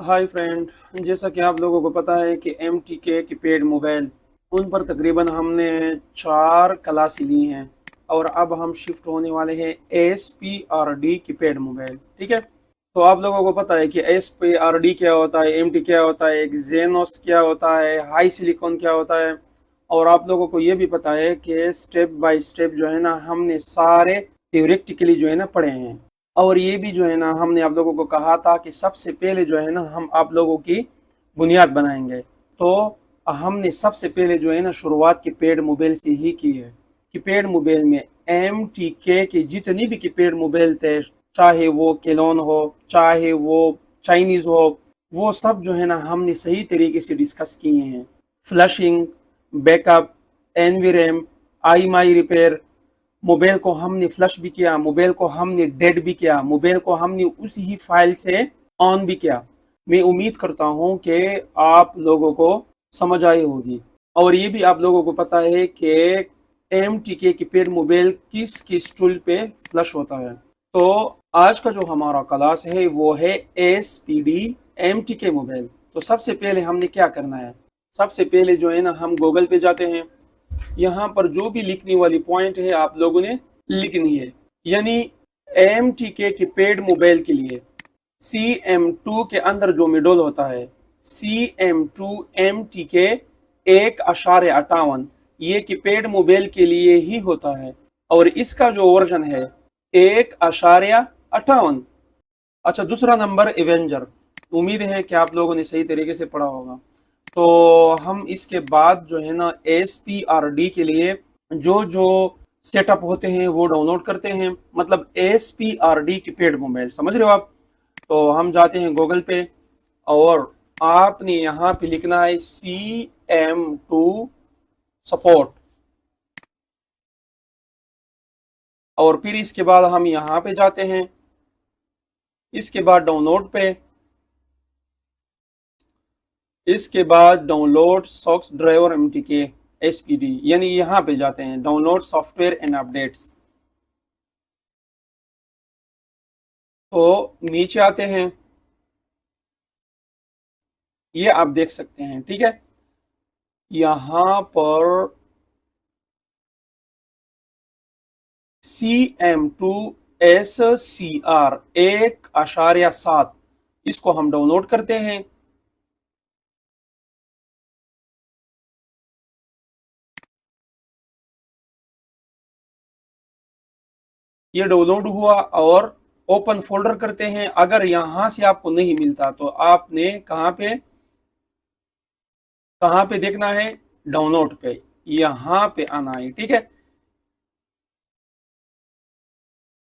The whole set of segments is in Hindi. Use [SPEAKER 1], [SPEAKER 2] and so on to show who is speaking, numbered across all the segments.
[SPEAKER 1] Hi friend. जैसा कि आप लोगों को पता है कि एम टी के कीपैड मोबाइल उन पर तकरीबन हमने 4 क्लासें ली हैं और अब हम शिफ्ट होने वाले हैं S P R D keypad mobile. ठीक है, तो आप लोगों को पता है कि एस पी आर डी क्या होता है, एम टी क्या होता है, एक्जेनोस क्या होता है, हाई सिलिकॉन क्या होता है। और आप लोगों को ये भी पता है कि स्टेप बाय स्टेप जो है ना हमने सारे थ्योरेटिकली जो है ना पढ़े हैं। और ये भी जो है ना हमने आप लोगों को कहा था कि सबसे पहले जो है ना हम आप लोगों की बुनियाद बनाएंगे। तो हमने सबसे पहले जो है ना शुरुआत कीपैड मोबाइल से ही की है। कीपैड मोबाइल में एम टी के जितनी भी कीपैड मोबाइल थे, चाहे वो केलॉन हो, चाहे वो चाइनीज हो, वो सब जो है ना हमने सही तरीके से डिस्कस किए हैं। फ्लशिंग, बैकअप, एनवीरैम, आई माई रिपेयर, मोबाइल को हमने फ्लश भी किया, मोबाइल को हमने डेड भी किया, मोबाइल को हमने उसी ही फाइल से ऑन भी किया। मैं उम्मीद करता हूं कि आप लोगों को समझ आई होगी। और ये भी आप लोगों को पता है कि एम टी के कीपैड मोबाइल किस किस टूल पे फ्लश होता है। तो आज का जो हमारा क्लास है वो है S P D M T K mobile. तो सबसे पहले हमने क्या करना है, सबसे पहले जो है ना हम गूगल पे जाते हैं। यहाँ पर जो भी लिखने वाली पॉइंट है आप लोगों ने लिखनी है, यानी एम टी के कीपैड मोबाइल के लिए सी एम टू के अंदर जो मिडल होता है, C M two M T K 1.58, ये कीपैड मोबाइल के लिए ही होता है। और इसका जो वर्जन है 1.58। अच्छा, दूसरा नंबर एवेंजर। उम्मीद है कि आप लोगों ने सही तरीके से पढ़ा होगा। तो हम इसके बाद जो है ना एस पी आर डी के लिए जो जो सेटअप होते हैं वो डाउनलोड करते हैं, मतलब S P R D keypad mobile, समझ रहे हो आप। तो हम जाते हैं गूगल पे और आपने यहाँ पे लिखना है सी एम टू सपोर्ट। और फिर इसके बाद हम यहाँ पे जाते हैं, इसके बाद डाउनलोड पे, इसके बाद download socks driver M T K S P D, यानी यहाँ पे जाते हैं डाउनलोड सॉफ्टवेयर एंड अपडेट्स। तो नीचे आते हैं, ये आप देख सकते हैं। ठीक है, यहाँ पर C M two S C R 1.7 इसको हम डाउनलोड करते हैं। ये डाउनलोड हुआ और ओपन फोल्डर करते हैं। अगर यहां से आपको नहीं मिलता तो आपने कहाँ पे देखना है, डाउनलोड पे, यहाँ पे आना है। ठीक है,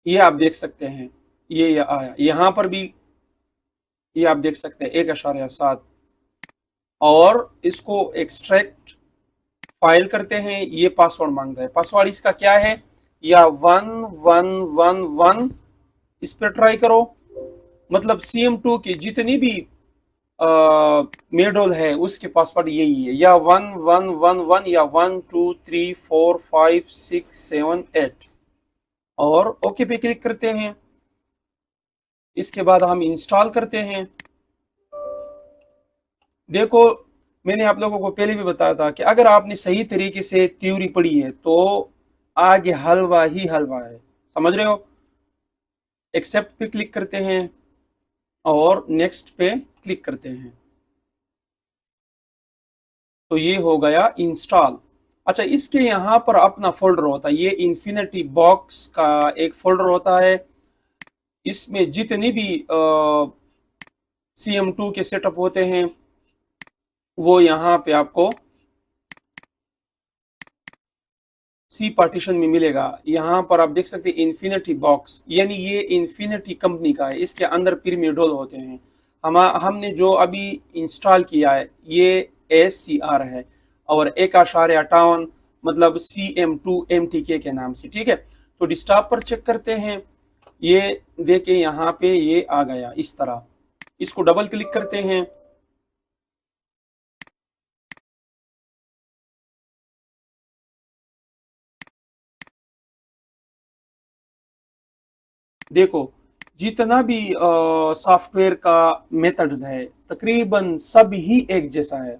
[SPEAKER 1] ये आप देख सकते हैं, ये आया यहाँ पर भी, ये आप देख सकते हैं 1.7। और इसको एक्सट्रैक्ट फाइल करते हैं। ये पासवर्ड मांगता है, पासवर्ड इसका क्या है, या 1111, इस पर ट्राई करो। मतलब CM2 की जितनी भी मेडोल है उसके पासवर्ड यही है, या 1111 या 1 2 3 4 5 6 7 8। और ओके पे क्लिक करते हैं। इसके बाद हम इंस्टॉल करते हैं। देखो, मैंने आप लोगों को पहले भी बताया था कि अगर आपने सही तरीके से थ्योरी पढ़ी है तो आगे हलवा ही हलवा है, समझ रहे हो। एक्सेप्ट पे क्लिक करते हैं और नेक्स्ट पे क्लिक करते हैं। तो ये हो गया इंस्टॉल। अच्छा, इसके यहाँ पर अपना फोल्डर होता है, ये इन्फिनिटी बॉक्स का एक फोल्डर होता है। इसमें जितनी भी CM2 के सेटअप होते हैं वो यहाँ पे आपको सी पार्टीशन में मिलेगा। यहाँ पर आप देख सकते हैं इन्फिनिटी बॉक्स, यानी ये इन्फिनिटी कंपनी का है, इसके अंदर पिरामिडल होते हैं। हमने जो अभी इंस्टॉल किया है ये SCR है, और 1.58 मतलब CM2 MTK के नाम से। ठीक है, तो डिस्कटॉप पर चेक करते हैं। ये देखे यहाँ पे ये आ गया इस तरह, इसको डबल क्लिक करते हैं। देखो, जितना भी सॉफ्टवेयर का मेथड्स है तकरीबन सब ही एक जैसा है।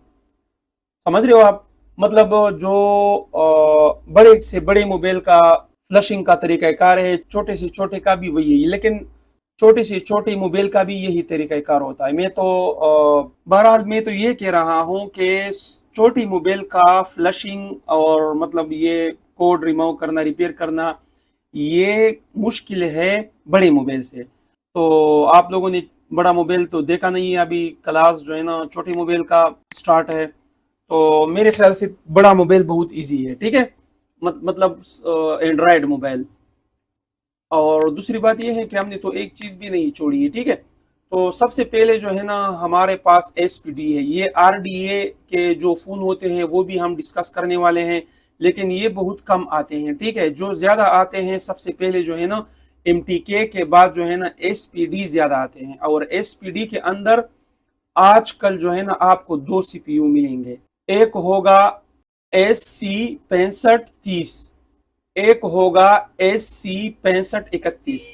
[SPEAKER 1] समझ रहे हो आप? मतलब जो बड़े से बड़े मोबाइल का फ्लशिंग का तरीकाकार है, छोटे से छोटे का भी वही है, लेकिन छोटे से छोटे मोबाइल का भी यही तरीकाकार होता है। मैं तो बहरहाल मैं तो ये कह रहा हूँ कि छोटी मोबाइल का फ्लशिंग और मतलब ये कोड रिमूव करना, रिपेयर करना, ये मुश्किल है बड़े मोबाइल से। तो आप लोगों ने बड़ा मोबाइल तो देखा नहीं है, अभी क्लास जो है ना छोटे मोबाइल का स्टार्ट है। तो मेरे ख्याल से बड़ा मोबाइल बहुत इजी है, ठीक है, मतलब एंड्रॉयड मोबाइल। और दूसरी बात यह है कि हमने तो एक चीज भी नहीं छोड़ी है, ठीक है। तो सबसे पहले जो है ना हमारे पास एसपीडी है, ये आरडीए के जो फोन होते हैं वो भी हम डिस्कस करने वाले हैं, लेकिन ये बहुत कम आते हैं, ठीक है। जो ज्यादा आते हैं सबसे पहले जो है ना एमटीके के बाद जो है ना एसपीडी ज्यादा आते हैं। और एसपीडी के अंदर आजकल जो है ना आपको दो सीपीयू मिलेंगे। एक होगा SC6530, एक होगा SC6531।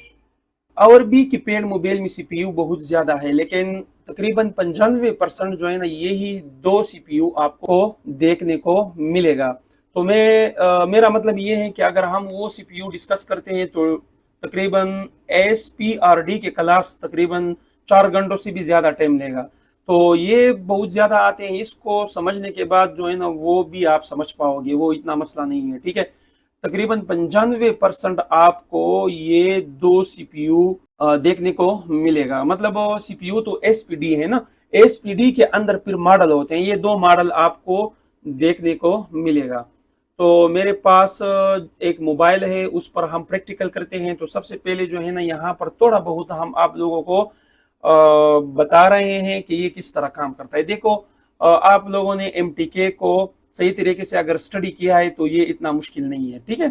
[SPEAKER 1] और भी कीपैड मोबाइल में सीपीयू बहुत ज्यादा है, लेकिन तकरीबन 95% जो है ना यही दो सीपीयू आपको देखने को मिलेगा। तो मेरा मतलब ये है कि अगर हम वो सीपीयू डिस्कस करते हैं तो तकरीबन SPRD के क्लास तकरीबन 4 घंटों से भी ज्यादा टाइम लेगा। तो ये बहुत ज्यादा आते हैं, इसको समझने के बाद जो है ना वो भी आप समझ पाओगे, वो इतना मसला नहीं है, ठीक है। तकरीबन 95% आपको ये दो सीपीयू देखने को मिलेगा। मतलब सीपीयू तो एसपीडी है ना, एसपीडी के अंदर फिर मॉडल होते हैं, ये दो मॉडल आपको देखने को मिलेगा। तो मेरे पास एक मोबाइल है, उस पर हम प्रैक्टिकल करते हैं। तो सबसे पहले जो है ना यहाँ पर थोड़ा बहुत हम आप लोगों को बता रहे हैं कि ये किस तरह काम करता है। देखो आप लोगों ने एमटीके को सही तरीके से अगर स्टडी किया है तो ये इतना मुश्किल नहीं है, ठीक है।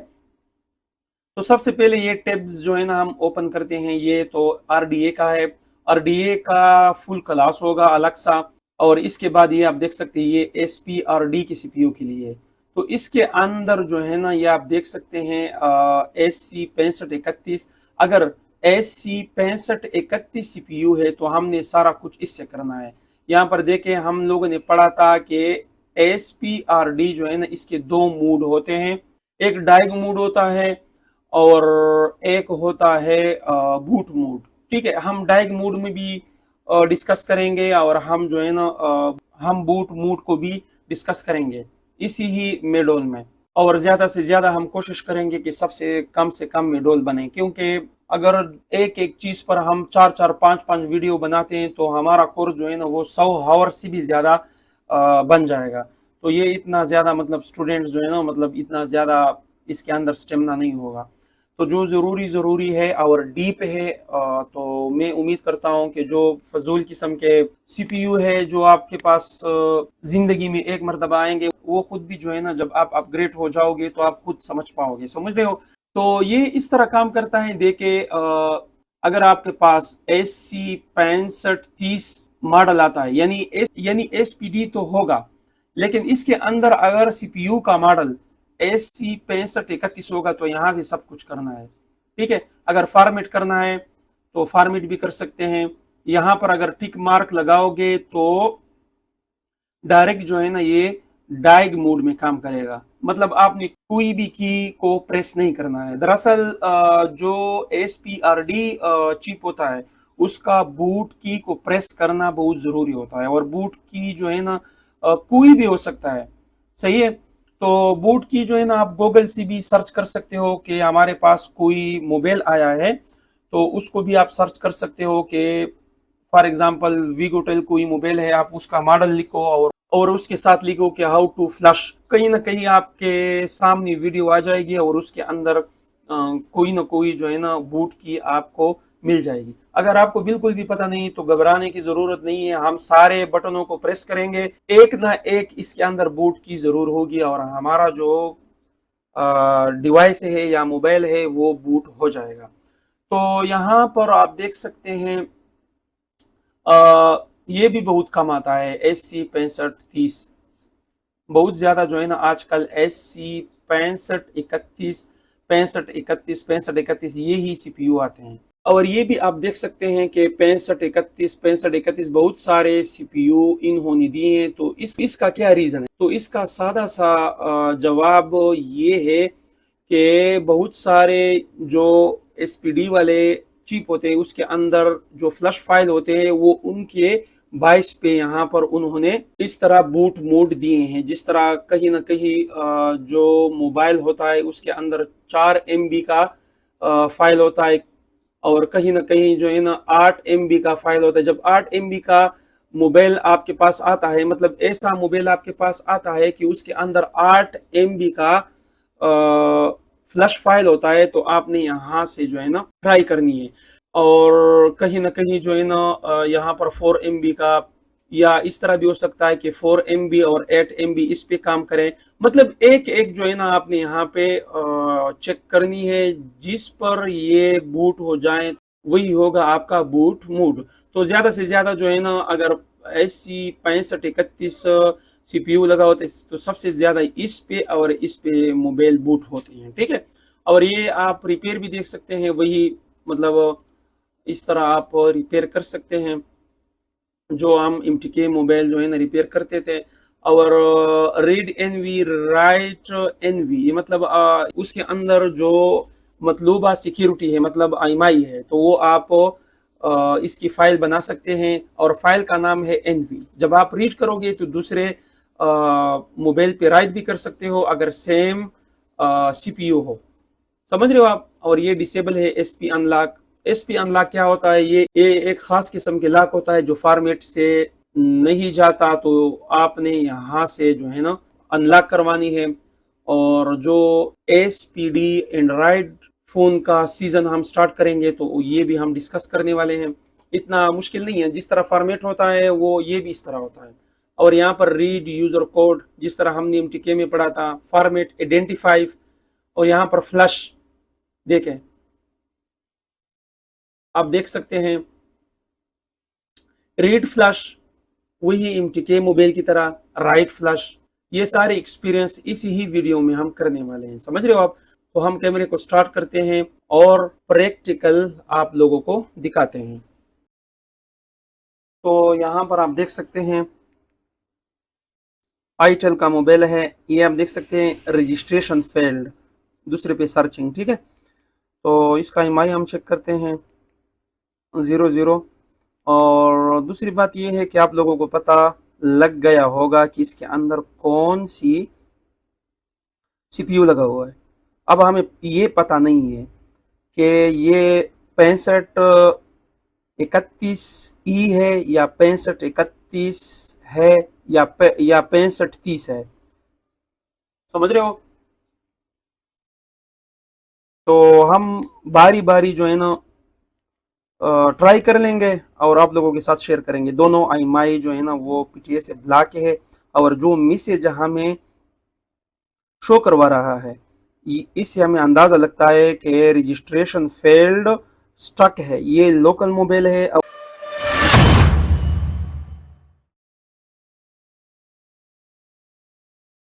[SPEAKER 1] तो सबसे पहले ये टेब्स जो है ना हम ओपन करते हैं, ये तो आरडीए का है। आरडीए का फुल क्लास होगा अलग सा। और इसके बाद ये आप देख सकते हैं ये एसपीआरडी के सीपीयू के लिए। तो इसके अंदर जो है ना ये आप देख सकते हैं SC6531। अगर SC6531 सीपीयू है तो हमने सारा कुछ इससे करना है। यहाँ पर देखें हम लोगों ने पढ़ा था कि SPRD जो है ना इसके दो मूड होते हैं, एक डाइग मूड होता है और एक होता है बूट मूड, ठीक है। हम डाइग मूड में भी डिस्कस करेंगे और हम जो है ना हम बूट मूड को भी डिस्कस करेंगे इसी ही मेडोल में। और ज्यादा से ज्यादा हम कोशिश करेंगे कि सबसे कम से कम मेडोल बने, क्योंकि अगर एक एक चीज पर हम 4-4 5-5 वीडियो बनाते हैं तो हमारा कोर्स जो है ना वो 100 आवर से भी ज्यादा बन जाएगा। तो ये इतना ज्यादा मतलब स्टूडेंट जो है ना मतलब इतना ज्यादा इसके अंदर स्टेमिना नहीं होगा। तो जो ज़रूरी है और डीप है, तो मैं उम्मीद करता हूँ कि जो फजूल किस्म के सीपीयू है जो आपके पास जिंदगी में एक मरतबा आएंगे, वो खुद भी जो है ना जब आप अपग्रेड हो जाओगे तो आप खुद समझ पाओगे, समझ रहे हो। तो ये इस तरह काम करता है। देखे अगर आपके पास SC6530 मॉडल आता है, यानी एसपीडी तो होगा, लेकिन इसके अंदर अगर सीपीयू का मॉडल SC6531 होगा तो यहाँ से सब कुछ करना है, ठीक है। अगर फॉर्मेट करना है तो फॉर्मेट भी कर सकते हैं। यहाँ पर अगर टिक मार्क लगाओगे तो डायरेक्ट जो है ना ये डाइग मोड में काम करेगा, मतलब आपने कोई भी की को प्रेस नहीं करना है। दरअसल जो SPRD चिप होता है उसका बूट की को प्रेस करना बहुत जरूरी होता है, और बूट की जो है ना कोई भी हो सकता है, सही है। तो बूट की जो है ना आप गूगल से भी सर्च कर सकते हो कि हमारे पास कोई मोबाइल आया है, तो उसको भी आप सर्च कर सकते हो कि फॉर एग्जांपल वीगोटेल कोई मोबाइल है, आप उसका मॉडल लिखो और उसके साथ लिखो कि हाउ टू फ्लश, कहीं ना कहीं आपके सामने वीडियो आ जाएगी और उसके अंदर कोई ना कोई जो है ना बूट की आपको मिल जाएगी। अगर आपको बिल्कुल भी पता नहीं तो घबराने की जरूरत नहीं है, हम सारे बटनों को प्रेस करेंगे, एक ना एक इसके अंदर बूट की जरूर होगी और हमारा जो डिवाइस है या मोबाइल है वो बूट हो जाएगा। तो यहाँ पर आप देख सकते हैं ये भी बहुत कम आता है SC6530, बहुत ज्यादा जो है ना आजकल SC6531 6531 6531 ये ही सीपीयू आते हैं। और ये भी आप देख सकते हैं कि 6531 बहुत सारे सीपीयू इन्होंने दिए हैं। तो इसका क्या रीज़न है? तो इसका सादा सा जवाब ये है कि बहुत सारे जो एसपीडी वाले चिप होते हैं उसके अंदर जो फ्लश फाइल होते हैं वो उनके बाइस पे यहाँ पर उन्होंने इस तरह बूट मोड दिए हैं। जिस तरह कहीं ना कहीं जो मोबाइल होता है उसके अंदर 4 MB का फाइल होता है, और कहीं ना कहीं जो है ना 8 MB का फाइल होता है। जब 8 MB का मोबाइल आपके पास आता है, मतलब ऐसा मोबाइल आपके पास आता है कि उसके अंदर 8 MB का फ्लश फाइल होता है, तो आपने यहाँ से जो है ना ट्राई करनी है। और कहीं ना कहीं जो है ना यहाँ पर 4 MB का, या इस तरह भी हो सकता है कि 4 MB और 8 MB इस पे काम करें। मतलब एक एक जो है ना आपने यहाँ पे चेक करनी है, जिस पर ये बूट हो जाए वही होगा आपका बूट मोड। तो ज्यादा से ज्यादा जो है ना अगर ऐसी 6531 सीपीयू लगा होता है तो सबसे ज्यादा इस पे और इस पे मोबाइल बूट होते हैं, ठीक है। और ये आप रिपेयर भी देख सकते हैं, वही मतलब इस तरह आप रिपेयर कर सकते हैं जो हम MTK मोबाइल जो है ना रिपेयर करते थे। और रीड एनवी राइट एनवी, ये मतलब उसके अंदर जो मतलूबा सिक्योरिटी है, मतलब IMI है, तो वो आप इसकी फाइल बना सकते हैं और फाइल का नाम है एनवी। जब आप रीड करोगे तो दूसरे मोबाइल पे राइट भी कर सकते हो अगर सेम CPU हो। समझ रहे हो आप? और ये डिसेबल है SP अनलॉक। SP अनलॉक क्या होता है? ये एक खास किस्म के लॉक होता है जो फॉर्मेट से नहीं जाता, तो आपने यहाँ से जो है ना अनलॉक करवानी है। और जो SPD एंड्रॉयड फोन का सीजन हम स्टार्ट करेंगे तो ये भी हम डिस्कस करने वाले हैं। इतना मुश्किल नहीं है, जिस तरह फॉर्मेट होता है वो ये भी इस तरह होता है। और यहाँ पर रीड यूजर कोड, जिस तरह हमने MTK में पढ़ा था, फॉर्मेट आइडेंटिफाई, और यहाँ पर फ्लश देखें, आप देख सकते हैं रीड फ्लश वही MTK मोबाइल की तरह, राइट फ्लश। ये सारे एक्सपीरियंस इसी ही वीडियो में हम करने वाले हैं, समझ रहे हो आप? तो हम कैमरे को स्टार्ट करते हैं और प्रैक्टिकल आप लोगों को दिखाते हैं। तो यहाँ पर आप देख सकते हैं आईटेल का मोबाइल है, ये आप देख सकते हैं रजिस्ट्रेशन फेल्ड, दूसरे पे सर्चिंग, ठीक है। तो इसका MI हम चेक करते हैं 00। और दूसरी बात यह है कि आप लोगों को पता लग गया होगा कि इसके अंदर कौन सी CPU लगा हुआ है। अब हमें ये पता नहीं है कि ये 6531E है या 6531 है या 6530 है, समझ रहे हो? तो हम बारी बारी जो है ना ट्राई कर लेंगे और आप लोगों के साथ शेयर करेंगे। दोनों IMI जो है ना वो PTA से ब्लॉक है, और जो मैसेज हमें शो करवा रहा है इससे हमें अंदाजा लगता है कि रजिस्ट्रेशन फेल्ड स्टक है। ये लोकल मोबाइल है।